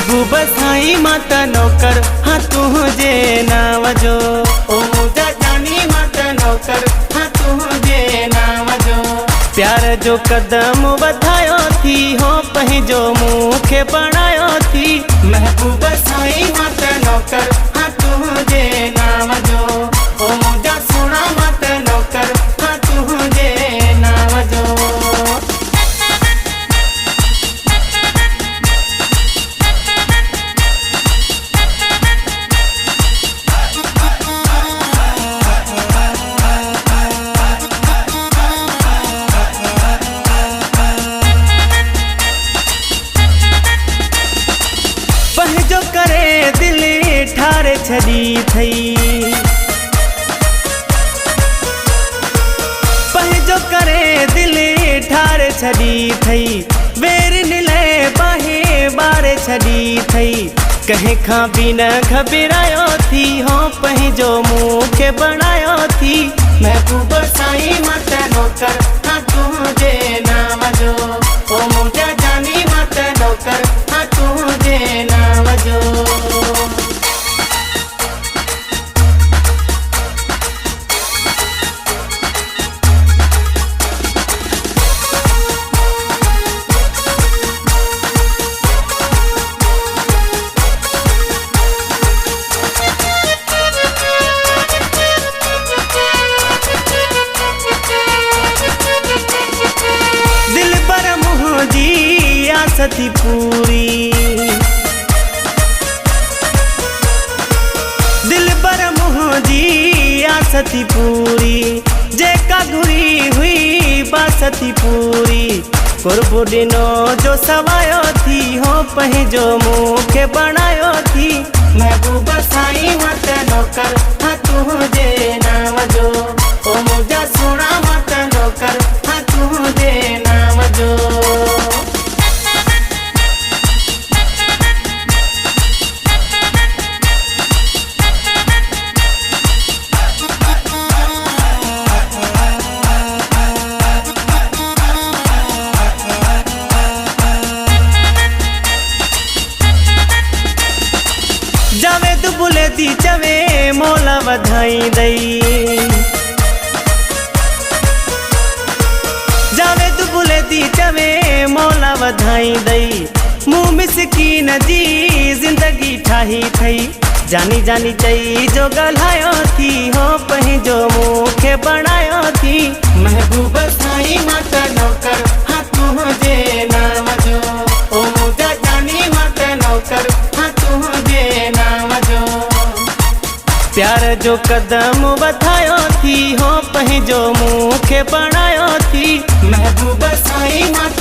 महबूब साईं माता नौकर हाँ तुझे नाम जो ओ मुझा जानी माता नौकर हाँ तुझे नाम जो प्यार जो कदम वधायो थी हो पही जो मुखे बनायो थी महबूब साईं माता नौकर हाँ तुझे नाम जो ओ मुझा सोना माता नौकर हाँ तुझे नाम जो। जो करे दिल ठारे छड़ी थई जो करे दिल ठारे छड़ी थई वेर निले बाहे बारे छड़ी थई कहीं खां भी न घबरायो थी हो पही जो मुखे बनायो थी महबूब साईं माता नौकर हाँ तुझे नाम जो ओ मुझे जानी माता नौकर हाँ तुझे नाम जो। सती पूरी दिल पर मुझी आसती पूरी जेका घुरी हुई बासती पूरी कुर्बो दिनो जो सवायो थी हो पही जो मुखे बनायो थी महबूब साईं माता नौकर हाँ तुझे नाम जो ओ मुझा सोना माता नौकर हाँ तुझे नाम जो। जावे तू बुले दी चवे मोला बधाई दई जावे तू बुले दी चवे मोला बधाई दई मुँह मिसकीन जी जिंदगी ठाही थई जानी जानी चई जो गल्हायो थी हो पही जो मुखे बनायो थी महबूब साईं माता नौकर हाँ तुझे नाम जो ओ मुझा जानी माता नौकर हाँ तुझे नाम जो प्यार जो कदम वधायो थी हो पही जो मुखे बनायो थी महबूब साईं माता